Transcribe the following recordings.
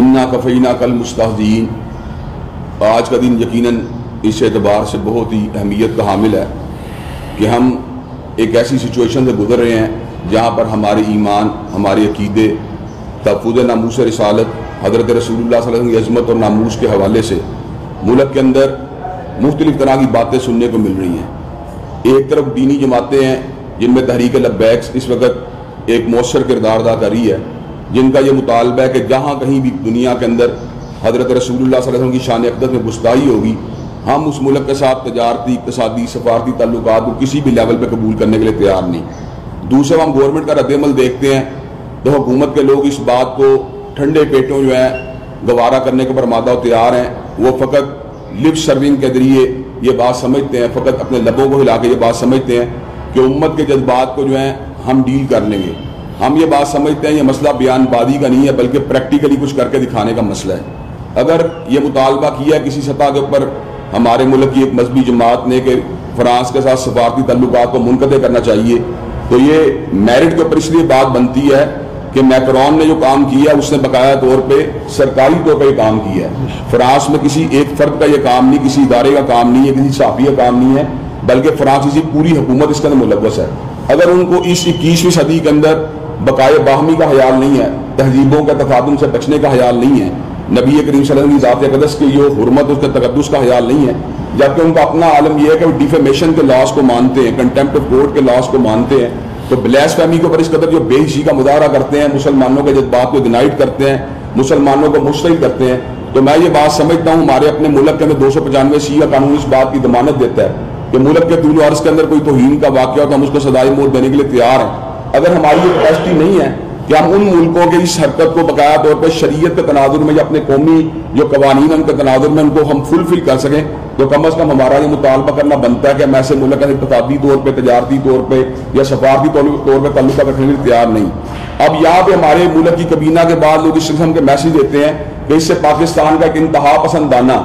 इन्ना कफ़ीना कल मुस्तहज़ीन। आज का दिन यकीनन इस एतबार से बहुत ही अहमियत का हामिल है कि हम एक ऐसी सिचुएशन से गुज़र रहे हैं जहाँ पर हमारे ईमान, हमारे अकीदे, तहफ़्फ़ुज़ नामूस रिसालत, हज़रत रसूलुल्लाह सल्लल्लाहु अलैहि वसल्लम की अज़मत और नामूस के हवाले से मुल्क के अंदर मुख्तलिफ़ तरह की बातें सुनने को मिल रही हैं। एक तरफ दीनी जमातें हैं जिनमें तहरीक लब्बैक इस वक्त एक मौसर किरदार अदा कर रही है, जिनका ये मुतालबा है कि जहाँ कहीं भी दुनिया के अंदर हज़रत रसूलुल्लाह सल्लल्लाहु अलैहि वसल्लम की शान अक़दस में गुस्ताई होगी, हम उस मुल्क के साथ तजारती, इक़्तिसादी, सफारती ताल्लुकात को किसी भी लेवल पर कबूल करने के लिए तैयार नहीं। दूसरा, हम गवर्नमेंट का रद्द-ए-अमल देखते हैं तो हुकूमत के लोग इस बात को ठंडे पेटों जो है गवारा करने के पर मादा तैयार हैं। वो फ़कत लिप सर्विंग के जरिए ये बात समझते हैं, फ़कत अपने लबों को हिला के ये बात समझते हैं कि उम्मत के जज्बात को जो है हम डील कर लेंगे। हम ये बात समझते हैं ये मसला बयानबाजी का नहीं है बल्कि प्रैक्टिकली कुछ करके दिखाने का मसला है। अगर ये मुतालबा किया किसी सतह के ऊपर हमारे मुल्क की एक मजहबी जमात ने कि फ्रांस के साथ सफारती ताल्लुकात को मुनक़ते करना चाहिए, तो ये मेरिट के ऊपर इसलिए बात बनती है कि मैक्रोन ने जो काम किया उसने बकाया तौर पे सरकारी तौर पे काम किया है। फ्रांस में किसी एक फर्द का ये काम नहीं, किसी इदारे का काम नहीं है, किसी सहाफ़ी का काम नहीं है, बल्कि फ्रांस की पूरी हुकूमत इसके अंदर मुलव्वस है। अगर उनको इस 21वीं सदी के अंदर बकाए बाहमी का ख्याल नहीं है, तहजीबों के तफादुल से बचने का ख्याल नहीं है, नबी करीम सल्लल्लाहु अलैहि वसल्लम की ज़ात अक़दस की जो हुर्मत उसके तक़द्दुस का ख्याल नहीं है, जबकि उनका अपना आलम यह है कि वो डिफेमेशन के लॉस को मानते हैं, कंटेम्प्ट ऑफ कोर्ट के लॉस को मानते हैं, तो ब्लास्फेमी के ऊपर इस कदर जो बेहिशी का मुजाहरा करते हैं, मुसलमानों के जज्बात को डिनाइट करते हैं, मुसलमानों को मुस्तहिल करते हैं। तो मैं ये बात समझता हूँ हमारे अपने मुल्क के अंदर 295 शिया कानून इस बात की ज़मानत देता है कि मुल्क के तूल अर्ज़ के अंदर कोई तौहीन का वाक़या हो तो हम उसको सदाई मौत देने के लिए तैयार हैं। अगर हमारी ये कैपेसिटी नहीं है कि हम उन मुल्कों के इस हरकत को बकाया तौर पर शरीयत के तनाजुर में या अपने कौमी जो कवानीन उनके तनाजुर में उनको हम फुलफिल कर सकें, तो कम अज़ कम हमारा ये मुतालबा करना बनता है कि हम ऐसे मुल्क के इक़्तिसादी तौर पर, तजारती तौर पर या सफारती तौर पर ताल्लुक़ रखने के लिए तैयार नहीं। अब यहाँ पे हमारे मुल्क की कबीना के बाद लोग इस किस्म के मैसेज देते हैं कि इससे पाकिस्तान का एक इंतहा पसंदाना,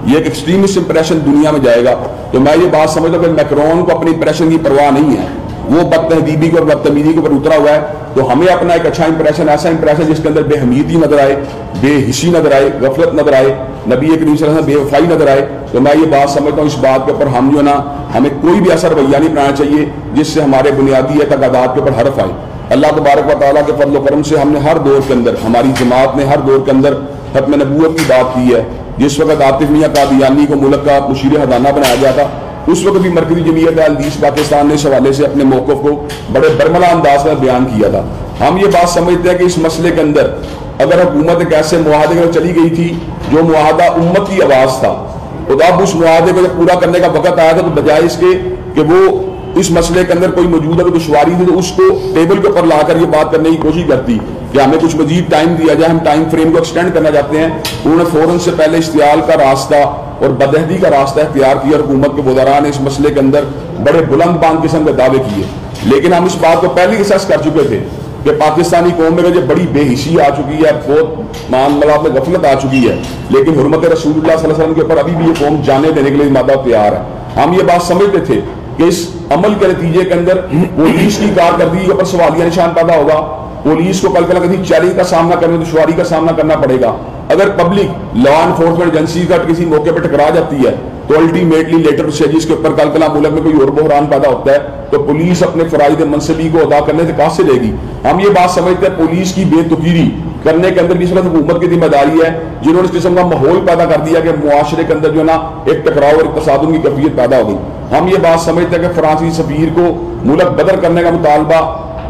ये एक एक्सट्रीमिस्ट इंप्रेशन दुनिया में जाएगा। तो मैं ये बात समझता हूँ कि मैक्रोन को अपनी इंप्रेशन की परवाह नहीं है, वो बदतहदीबी को और बदतमीजी के ऊपर उतरा हुआ है। तो हमें अपना एक अच्छा इंप्रेशन, ऐसा इंप्रेशन जिसके अंदर बेहमीदी नजर आए, बेहिसी नजर आए, गफलत नजर आए, नबी करीम सल्लल्लाहु अलैहि वसल्लम बेवफाई नजर आए। तो मैं ये बात समझता हूँ इस बात के ऊपर हम जो ना हमें कोई भी ऐसा रवैया नहीं अपनाना चाहिए जिससे हमारे बुनियादी एतक़ादात के ऊपर हर्फ आए। अल्लाह तबारक व तआला के फज़ल व करम से हमने हर दौर के अंदर, हमारी जमात ने हर दौर के अंदर खत्म नबूवत की बात की है। जिस वक्त आतिफ मियां कादियानी को मुल्क का मुशीर हदाना बनाया गया था, उस वक्त भी मरकज़ी जमीयत अहल-हदीस पाकिस्तान ने इस हवाले से अपने मौक़िफ़ को बड़े बरमला अंदाज में बयान किया था। हम ये बात समझते हैं कि इस मसले के अंदर अगर हुकूमत एक ऐसे मुआहदे में चली गई थी जो मुआहदा उम्मत की आवाज़ था, तो अब उस मुआहदे को जब पूरा करने का वक्त आया था तो बजाय इसके कि वो इस मसले के अंदर कोई मौजूदा दुश्वारी थी तो उसको टेबल के ऊपर लाकर ये बात करने की कोशिश करती कि हमें कुछ मजीद टाइम दिया जाए, हम टाइम फ्रेम को एक्सटेंड करना चाहते हैं। उन्होंने फ़ौरन से पहले इश्तियाल का रास्ता और बदअहदी का रास्ता इख्तियार किया। हुकूमत के वज़रा ने इस मसले के अंदर बड़े बुलंद बांग किस्म के दावे किए, लेकिन हम इस बात को पहले ही सच कर चुके थे कि पाकिस्तानी कौम में जो बड़ी बेहिसी आ चुकी है, बहुत मामला में गफलत आ चुकी है, लेकिन हुर्मत रसूलुल्लाह सल्लल्लाहु अलैहि वसल्लम के ऊपर अभी भी ये कौम जाने देने के लिए मादा तैयार है। हम ये बात समझते थे कि इस अमल के नतीजे के अंदर पुलिस की कारकर्दगी के ऊपर सवालिया निशान पैदा होगा, पुलिस को कल किसी चैलेंज का सामना करने, दुश्वारी का सामना करना पड़ेगा। अगर पब्लिक लॉ एनफोर्समेंट एजेंसी का किसी मौके पर टकरा जाती है तो अल्टीमेटली लेटर स्टेजेस के ऊपर कल मुल्क में कोई और बहरान पैदा होता है तो पुलिस अपने फराइद मनसबी को अदा करने से कहाँ से लेगी। हम ये बात समझते हैं पुलिस की बेतुकीरी करने के अंदर भी इस वक्त हुकूमत की जिम्मेदारी है, जिन्होंने इस किस्म का माहौल पैदा कर दिया कि मुआशरे के अंदर जो है ना एक टकराव और तसादुम की कैफियत पैदा हो गई। हम ये बात समझते हैं कि फ्रांसीसी सफीर को मुल्क बदर करने का मुतालबा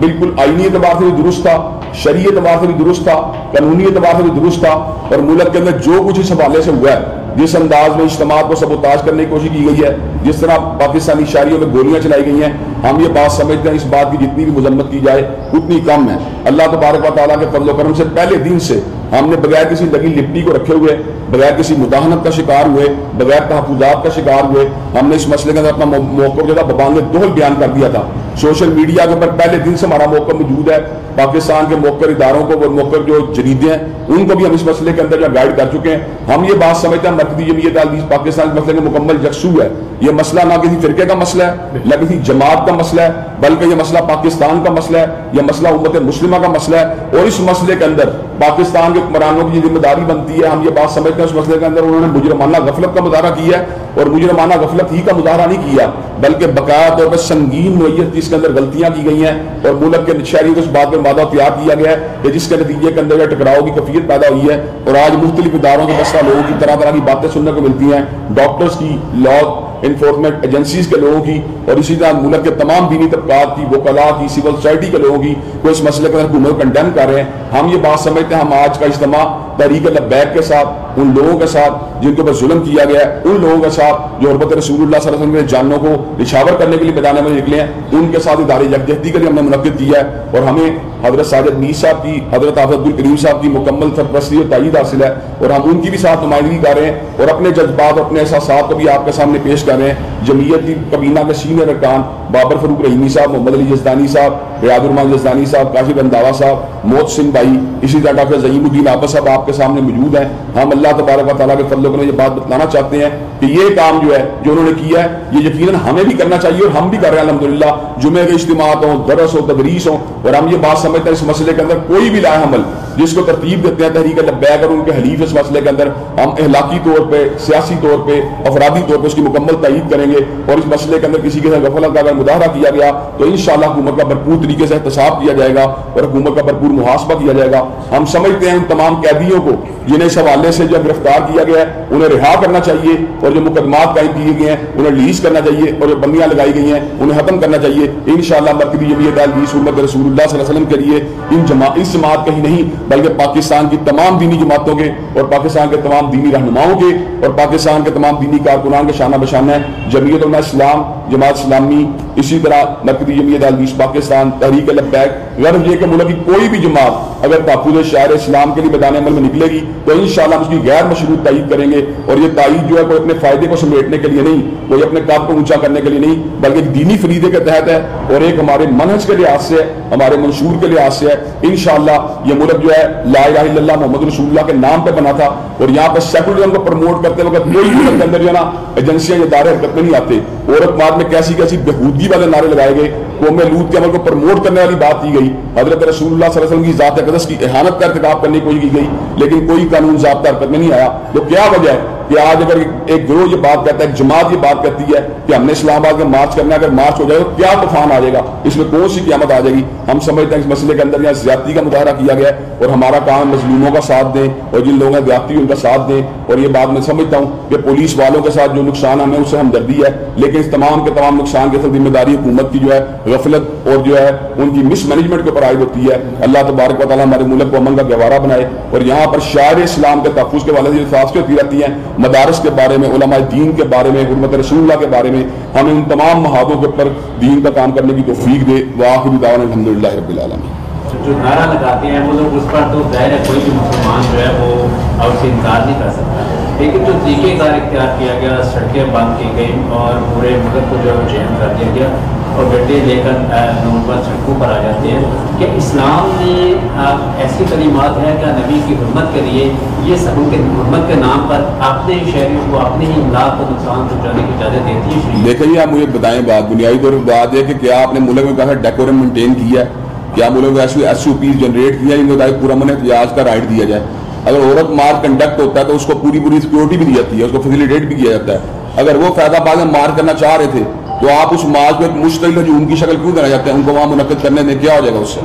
बिल्कुल आईनी एतबार से भी दुरुस्त था, शरई एतबार से भी दुरुस्त था, कानूनी एतबार से भी दुरुस्त था, और मुल्क के अंदर जो कुछ इस हवाले से हुआ है, जिस अंदाज में इज्तिमा को सबोताज करने की कोशिश की गई है, जिस तरह पाकिस्तानी शहरियों में गोलियां चलाई गई हैं, हम ये बात समझते हैं इस बात की जितनी भी मजम्मत की जाए उतनी कम है। अल्लाह तबारक व तआला के फज़ल व करम से पहले दिन से हमने बगैर किसी लगी लिपटी को रखे हुए, बगैर किसी मुदाहनत का शिकार हुए, बगैर तहफ़्फ़ुज़ात का शिकार हुए, हमने इस मसले के अंदर अपना मौक़िफ़ जो था बबांग दोहल बयान कर दिया था। सोशल मीडिया के ऊपर पहले दिन से हमारा मौका मौजूद है। पाकिस्तान के मौकर इदारों को और मौकर जो जरीदे हैं उनको भी हम इस मसले के अंदर गाइड कर चुके हैं। हम ये बात समझते हैं मरकज़ी जमीयत अल-हदीस पाकिस्तान के मसले के मुकम्मल यकसू है। ये मसला ना किसी फिरके का मसला है, ना किसी जमात का मसला है, बल्कि ये मसला पाकिस्तान का मसला है, यह मसला उम्मत मुस्लिमा का मसला है। और इस मसले के अंदर पाकिस्तान के हुक्मरानों की जिम्मेदारी बनती है। हम ये बात समझते हैं उस मसले के अंदर उन्होंने मुजरमाना गफलत का मुजाहरा किया है, और मुजरमाना गफलत ही का मुजाहरा नहीं किया बल्कि बकाया तौर पर संगीन नोयत जिसके अंदर गलतियां की गई हैं और मुल्क के शहरियों को इस बात पर मादा तैयार किया गया है कि जिसके नतीजे के अंदर टकराव की कफियत पैदा हुई है। और आज मुख्तलिफ इदारों के बसा लोगों की तरह तरह की बातें सुनने को मिलती हैं, डॉक्टर्स की, लॉ इन्फोर्समेंट एजेंसीज के लोगों की, और इसी तरह मुल्क के तमाम दीनी तबकात की, वकला की, सिविल सोसाइटी के लोगों की, वो इस मसले के अंदर हुकूमत कंडेम कर रहे हैं। हम ये बात समझते हैं हम आज का इज्तिमा तहरीक लब्बैक के साथ, उन लोगों के साथ जिनके ऊपर जुल्म किया गया है, उन लोगों के साथ जो हुर्मत रसूलुल्लाह सल्लल्लाहु अलैहि वसल्लम के जानों को निछावर करने के लिए मैदान में निकले हैं, उनके साथ इदारे यकजहती के लिए हमने मुनक्किद किया है। और हमें हजरत साजिद मीर साहब की, हजरत अब्दुल करीम साहब की मुकम्मल सरपरस्ती और तायीद हासिल है, और हम उनकी भी साथ नुमाइंदगी कर रहे हैं और अपने जज्बात और अपने एहसासात को भी आपके सामने पेश कर रहे हैं। जमीयत की कबीना के सीनियर अरकान बाबर फरूक रहीमी साहब, मोहम्मद अली जज़दानी साहब, रियादुर्रहमान जज़दानी साहब, काशिफ रंधावा साहब, मोहत सिंह भाई, इसी तरह डॉक्टर ज़हीमुद्दीन आबद साहब आपके सामने मौजूद हैं। हम अल्लाह तबारक व तआला के फज़ल को ये बात बताना चाहते हैं कि ये काम जो है जो उन्होंने किया है ये यकीनन हमें भी करना चाहिए, और हम भी कर रहे हैं अल्हम्दुलिल्लाह। जुमे के इज्तिमात हों, दरस हो, तदरीस हो, और हम ये बात समझते हैं इस मसले के अंदर कोई भी लाए अमल जिसको तरतीब देते हैं तहरीक लब्बैक और उनके हलीफ इस मसले के अंदर हम अहलाकी तौर पर, सियासी तौर पर, अफरादी तौर पर उसकी मुकम्मल तायीद करेंगे। और इस मसले के अंदर किसी के साथ गफलत का अगर मुदाहरा किया गया तो इंशाअल्लाह हुकूमत का भरपूर तरीके से एहतसाब किया जाएगा और हुकूमत का भरपूर मुहासबा किया जाएगा। हम समझते हैं उन तमाम कैदियों को जिन्हें इस हवाले से जो गिरफ्तार किया गया है उन्हें रिहा करना चाहिए, और जो मुकदमात कायम किए गए हैं उन्हें रिलीज करना चाहिए, और जो बंदियां लगाई गई हैं उन्हें खत्म करना चाहिए। इंशाअल्लाह मरकज़ी जमीयत अल-हदीस उम्मत रसूलुल्लाह सल्लल्लाहु अलैहि वसल्लम के लिए इस जमात का ही नहीं बल्कि पाकिस्तान की तमाम दीनी जमातों के और पाकिस्तान के तमाम दीनी रहनुमाओं के और पाकिस्तान के तमाम दीनी कारकुनान के शाना बशाना है। जमीयत उलमा इस्लाम, जमात इस्लामी, इसी तरह मरकज़ी जमीयत अल-हदीस पाकिस्तान, तहरीक लब्बैक, गर्व ये कि मुल्क की कोई भी जमात अगर तहफ़्फ़ुज़ शायर इस्लाम के लिए मैदान अमल में निकलेगी तो इंशाअल्लाह उसकी गैर मशरूत तायीद करेंगे। और ये तायीद जो है कोई अपने फ़ायदे को समेटने के लिए नहीं, कोई अपने कद को ऊंचा करने के लिए नहीं, बल्कि दीनी फरीदे के तहत है और एक हमारे मनहज के लिहाज से है, हमारे मंशूर के लिहाज से है। इंशाअल्लाह ये मुल्क जो है ला इलाहा इल्लल्लाह मोहम्मद रसूलुल्लाह के नाम पे बना था, और यहाँ पर सेकुलरिज्म को प्रमोट करते वक्त कोई मुल्क के अंदर जो है ना एजेंसियां ये दायरे हरकत में नहीं आते। औरत बाद में कैसी कैसी बेहूदगी वाले नारे लगाए गए, कौम लूत के अमल को प्रमोट करने वाली बात की गई, हजरत रसूलुल्लाह सल्लल्लाहु अलैहि वसल्लम की ज़ात अक़दस की इहानत का इर्तिकाब करने की कोशिश की गई, लेकिन कोई कानून ज़ाब्ता हरकत में नहीं आया। तो क्या वजह है कि आज अगर एक गिरोह ये बात कहता है, एक जमात ये बात कहती है कि हमने इस्लामाबाद में मार्च करना है, अगर मार्च हो जाए तो क्या तूफान आ जाएगा, इसमें कौन सी क़यामत आ जाएगी। हम समझते हैं इस मसले के अंदर यहाँ ज़्यादती का मुजाहरा किया गया है और हमारा काम मजलूमों का साथ दें और जिन लोगों ने ज़्यादती उनका साथ दें। और ये बात मैं समझता हूँ कि पुलिस वालों के साथ जो नुकसान हमें उससे हमदर्दी है, लेकिन इस तमाम के तमाम नुकसान की जिम्मेदारी हुकूमत की जो है गफलत और जो है उनकी मिस मैनेजमेंट के ऊपर आयद होती है। अल्लाह तबारक व तआला हमारे मुल्क को अमन का गहवारा बनाए और यहाँ पर शायर इस्लाम के तहफ़्फ़ुज़ के वाले फासले होती रहती हैं, मदारस के बारे में, उलमा दीन के बारे में, हुर्मत रसूलुल्लाह के बारे में, हमें उन तमाम महादों के ऊपर दीन का काम करने की तौफीक दे। वाखिर दावाना अल्हम्दुलिल्लाहि रब्बिल आलमीन। जो नारा लगाते हैं वो लोग उस पर तो ज़ाहिर है कोई भी मुसलमान जो है वो और से इनकार नहीं कर सकता, लेकिन जो तरीक़ेकार इख्तियार किया गया, सड़कें बंद की गई और पूरे मुल्क को जो है चैन कर दिया गया और गड्ढे लेकर नौजवान सड़कों पर आ जाते हैं। कि इस्लाम में ऐसी तलीमात है क्या नबी की हुर्मत के लिए ये सब उनके हुर्मत के नाम पर अपने शहरियों को अपने ही इमलाक को नुकसान पहुँचाने की इजाज़त देती है? देखिए आप मुझे बताएं बात, बुनियादी तौर पर बात है कि क्या आपने मुल्क में कहा डेकोरम मेंटेन किया है, क्या मुल्क में ऐसी SOP जनरेट किया, इनको पूरा मन एहतियाज का राइट दिया जाए। अगर औरत मार कंडक्ट होता है तो उसको पूरी सिक्योरिटी भी दी जाती है, उसको फैसिलिटेट भी किया जाता है। अगर वो फैज़ाबाद में मार करना चाह रहे थे तो आप उस मार्च को एक मुश्तइल हजूम की शक्ल क्यों देना चाहते हैं, उनको वहाँ मुनक्किद करने में क्या हो जाएगा उससे।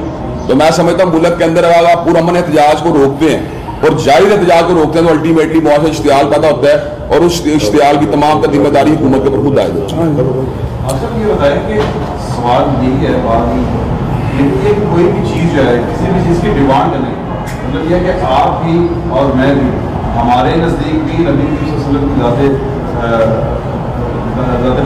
तो मैं समझता हूँ मुल्क के अंदर अगर आप पूरा अमन एहतजाज को रोकते हैं और जायज़ एहतजाज को रोकते हैं तो अल्टीमेटली बहुत से इश्तियाल पैदा होता है और उस इश्तियाल की तमाम का जिम्मेदारी हुकूमत के ऊपर खुद आएगी। ये बताएं कि सवाल यही है लेकिन ये कोई भी चीज़ जो है किसी भी चीज़ की डिमांड नहीं, मतलब यह कि आप भी और मैं भी हमारे नज़दीक भी नबी वसल्लम की ज़ात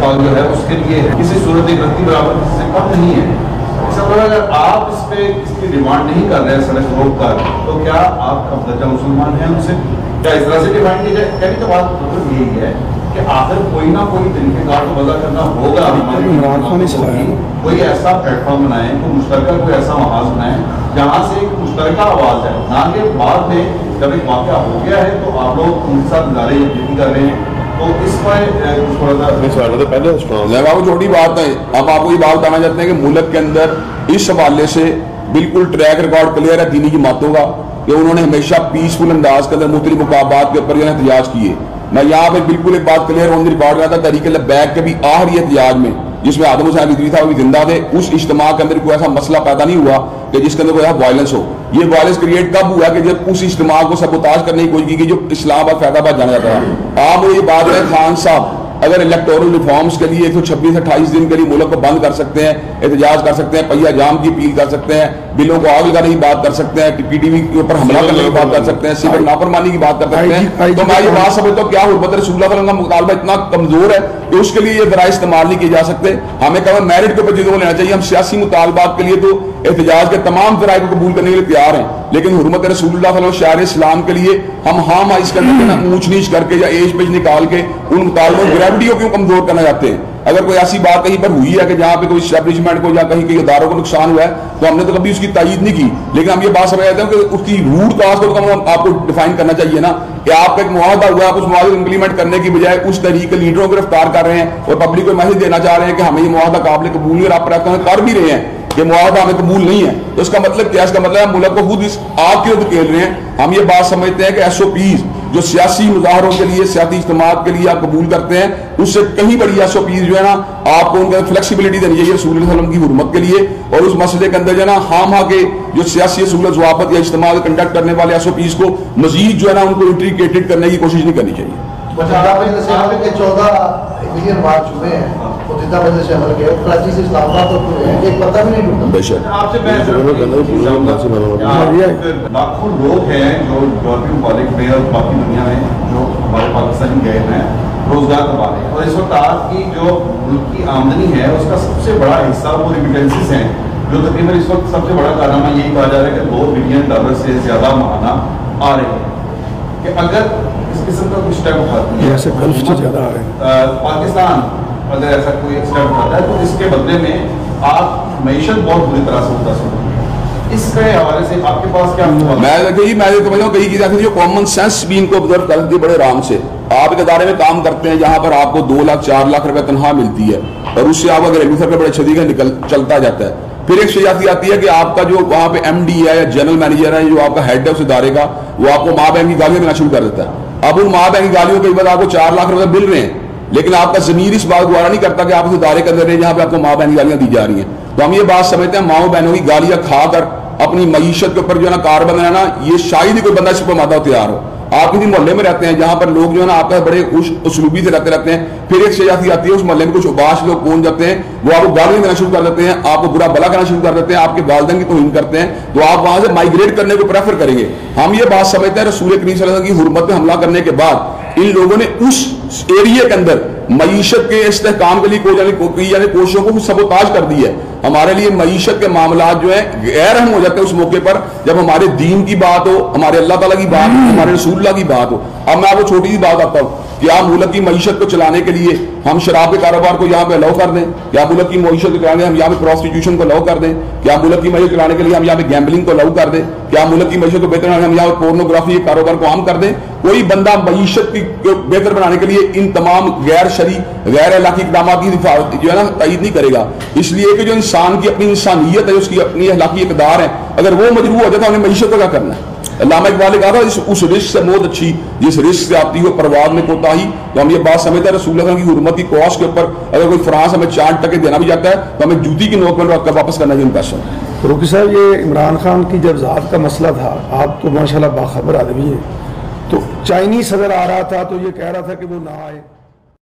पाक जो है उसके लिए किसी सूरत एक रत्ती बराबर से कम नहीं है। इसका मतलब अगर आप इस पे इसकी डिमांड नहीं कर रहे हैं सड़क रोक कर, तो क्या आप अब दर्जा मुसलमान हैं उनसे क्या इस तरह से डिमांड की जाए? कहने की बात मतलब यही है कि کہ آخر کوئی نہ کوئی طریقہ کار تو وضع کرنا ہوگا. عمران خان نے کوئی ایسا پلیٹ فارم بنائیں, کوئی مشترکہ کوئی ایسا محاذ بنائیں جہاں سے ایک مشترکہ آواز ہے, نہ کہ بعد میں جب ایک واقعہ ہو گیا ہے تو آپ لوگ ان کے ساتھ گزارے یقینی کر رہے ہیں. تو اس پر پہلے چھوٹی بات ہے. ہم آپ کو یہ بات بتانا چاہتے ہیں کہ ملک کے اندر اس حوالے سے بالکل ٹریک ریکارڈ کلیئر ہے دینی جماعتوں کا کہ انہوں نے ہمیشہ پیسفل انداز کے اندر مختلف مقابلات کے اوپر جو ہے احتجاج کیے. میں یہاں پہ بالکل ایک بات کلیئر آن دی ریکارڈ رہا تھا, تحریک لبیک کے بھی آخری احتجاج میں جس میں آدم حسین ندوی تھا وہ بھی زندہ تھے, اس اجتماع کے اندر کوئی ایسا مسئلہ پیدا نہیں ہوا کہ جس کے اندر کوئی ایسا وائلنس ہو. یہ وائلنس کریٹ کب ہوا کہ جب اس اجتماع کو سبوتاژ کرنے کی کوشش کی جو اسلام آباد فیض آباد جانا جاتا ہے. آپ یہ بات ہے خان صاحب اگر الیکٹورل ریفارمز کے لیے 126-28 دن کے لیے ملک کو بند کر سکتے ہیں, احتجاج کر سکتے ہیں, پہیا جام کی اپیل کر سکتے ہیں, بلوں کو آگ لگانے کی بات کر سکتے ہیں, پی ٹی وی کے اوپر حملہ کرنے کی بات کر سکتے ہیں, سول نافرمانی کی بات کر سکتے ہیں, تو میں یہ بات سمجھتا ہوں کیا حرمت رسول اللہ صلی اللہ علیہ وسلم کا مطالبہ اتنا کمزور ہے کہ اس کے لیے یہ ذرائع استعمال نہیں کیے جا سکتے. ہمیں کہا میرٹ کے اوپر چیزوں کو لینا چاہیے. ہم سیاسی مطالبات کے لیے تو احتجاج کے تمام ذرائع کو قبول کرنے کے لیے تیار ہیں, لیکن حرمت رسول اللہ صلی اللہ علیہ وسلم شعائر اسلام کے لیے ہم اس کے اندر اونچ نیچ کر کے یا ایج پیج نکال کے ان مطالبوں گریوٹی کو کیوں کمزور کرنا چاہتے ہیں؟ اگر کوئی ایسی بات کہیں پر ہوئی ہے کہ جہاں پہ کوئی اسٹیبلشمنٹ کو یا کہیں کئی اداروں کو نقصان ہوا ہے تو ہم نے تو کبھی اس کی تائید نہیں کی, لیکن ہم یہ بات سمجھ جاتے ہیں کہ اس کی روٹ کاز کو آپ کو ڈیفائن کرنا چاہیے نا کہ آپ کا ایک معاہدہ ہوا ہے, آپ اس معاہدے کو امپلیمنٹ کرنے کی بجائے اس طریقے لیڈروں کو گرفتار کر رہے ہیں اور پبلک کو میسج دینا چاہ رہے ہیں کہ ہمیں یہ معاہدہ قابل قبول ہے, آپ کر بھی رہے ہیں کہ معاہدہ ہمیں قبول نہیں ہے. تو اس کا مطلب کیا؟ اس کا مطلب ملک کو خود اس آگ کے اوپر کھیل رہے ہیں. ہم یہ بات سمجھتے ہیں کہ ایس او پیز جو سیاسی مظاہروں کے لیے سیاسی اجتماعات کے لیے آپ قبول کرتے ہیں اس سے کہیں بڑی ایس او پیز جو ہے نا آپ کو ان کا فلیکسیبلٹی دینی چاہیے رسول اللہ علیہ وسلم کی حرمت کے لیے, اور اس مسئلے کے اندر جو ہے نا ہاں کے جو سیاسی اصول و ضوابط یا اجتماع کنڈکٹ کرنے والے ایس او پیز کو مزید جو ہے نا ان کو انٹریکیٹڈ کرنے کی کوشش نہیں کرنی چاہیے. 14 ملین بار چکے ہیں متحدہ مجلس سے عمل کے کراچی سے اسلام آباد تک ہوئے ہیں, ایک پتہ بھی نہیں ڈھونڈا. بے شک آپ سے لاکھوں لوگ ہیں جو یورپی ممالک میں اور باقی دنیا میں جو ہمارے پاکستانی گئے ہیں روزگار کما رہے ہیں, اور اس وقت آپ کی جو ملک کی آمدنی ہے اس کا سب سے بڑا حصہ وہ ریمیٹنسز ہیں جو تقریباً اس وقت سب سے بڑا کارنامہ یہی کہا جا رہا ہے کہ $2 بلین سے زیادہ ماہانہ آ رہے ہیں. کہ اگر اس قسم کا کچھ اسٹیپ اٹھاتی ہے پاکستان, اگر ایسا کوئی اسٹیپ اٹھاتا ہے تو اس کے بدلے میں آپ معیشت بہت بری طرح سے متاثر ہوتی ہے. اس کے حوالے سے آپ کے پاس کیا میں کئی چیزیں جو کامن سینس بھی ان کو آبزرو کرتی ہے بڑے آرام سے. آپ ایک ادارے میں کام کرتے ہیں جہاں پر آپ کو 2 لاکھ 4 لاکھ روپے تنخواہ ملتی ہے اور اس سے آپ اگر ایڈمیشن پہ بڑے چھدی کا چلتا جاتا ہے. پھر ایک شیاتی آتی ہے کہ آپ کا جو وہاں پہ ایم ڈی ہے یا جنرل مینیجر ہے جو آپ کا ہیڈ ہے اس ادارے کا, وہ آپ کو ماں بہن کی گالیاں دینا شروع کر دیتا ہے. اب ان ماں بہن کی گالیوں کے بعد آپ کو 4 لاکھ روپے مل رہے ہیں, لیکن آپ کا ضمیر اس بات گوارا نہیں کرتا کہ آپ اس ادارے کے اندر رہے جہاں پہ آپ کو ماں بہن کی گالیاں دی جا رہی ہیں. تو ہم یہ بات سمجھتے ہیں ماؤں بہنوں کی گالیاں کھا کر اپنی معیشت کے اوپر جو ہے نا کار بند رہنا, یہ شاید ہی کوئی بندہ اس پر مادہ تیار ہو. آپ کسی محلے میں رہتے ہیں جہاں پر لوگ جو ہے نا آپ کا بڑے اسلوبی سے رہتے ہیں, پھر ایک شیاتی آتی ہے اس محلے میں کچھ اباش لوگ پہنچ جاتے ہیں, وہ آپ کو گالیاں دینا شروع کر دیتے ہیں, آپ کو برا بلا کرنا شروع کر دیتے ہیں, آپ کے والدین کی توہین کرتے ہیں, تو آپ وہاں سے مائگریٹ کرنے کو پریفر کریں گے. ہم یہ بات سمجھتے ہیں رسول کریم صلی اللہ علیہ وسلم کی حرمت پہ حملہ کرنے کے بعد ان لوگوں نے اس ایریے کے اندر معیشت کے استحکام کے لیے کوششوں کو سبوتاژ کر دی ہے. ہمارے لیے معیشت کے معاملات جو ہیں غیر اہم ہو جاتے ہیں اس موقع پر جب ہمارے دین کی بات ہو, ہمارے اللہ تعالیٰ کی بات ہو, ہمارے رسول اللہ کی بات ہو. اب میں آپ کو چھوٹی سی بات آتا ہوں کہ آپ ملک کی معیشت کو چلانے کے لیے ہم شراب کے کاروبار کو یہاں پہ الاؤ کر دیں, یا ملک کی معیشت کو چلانے ہم یہاں پہ پروسٹیٹیوشن کو الاؤ کر دیں, کیا ملک کی معیشت چلانے کے لیے ہم یہاں پہ گیمبلنگ کو الاؤ کر دیں, کیا ملک کی معیشت کو بہتر ہم یہاں پہ پورنوگرافی کے کاروبار کو عام کر دیں. کوئی بندہ معیشت کی بہتر بنانے کے لیے ان تمام غیر شرعی غیر اخلاقی اقدامات کی جو ہے نا تائید نہیں کرے گا. اس لیے کہ جو انسان کی اپنی انسانیت ہے, اس کی اپنی اخلاقی اقدار ہے, اگر وہ مجروح ہو جاتا ہے انہیں معیشت کو کیا کرنا ہے. علامہ اقبال نے کہا تھا اس رزق سے موت اچھی جس رزق سے آتی ہو پرواز میں کوتاہی. تو ہم یہ بات سمجھتے ہیں رسول اللہ کی حرمت کی کوس کے اوپر اگر کوئی فرانس ہمیں 4 ٹکے دینا بھی جاتا ہے تو ہمیں جوتی کی نوک میں رکھ کر واپس کرنا چاہیے پیسہ. روکی صاحب, یہ عمران خان کی جب ذات کا مسئلہ تھا, آپ تو ماشاءاللہ باخبر آدمی ہیں, تو چائنیز صدر آ رہا تھا تو یہ کہہ رہا تھا کہ وہ نہ آئے.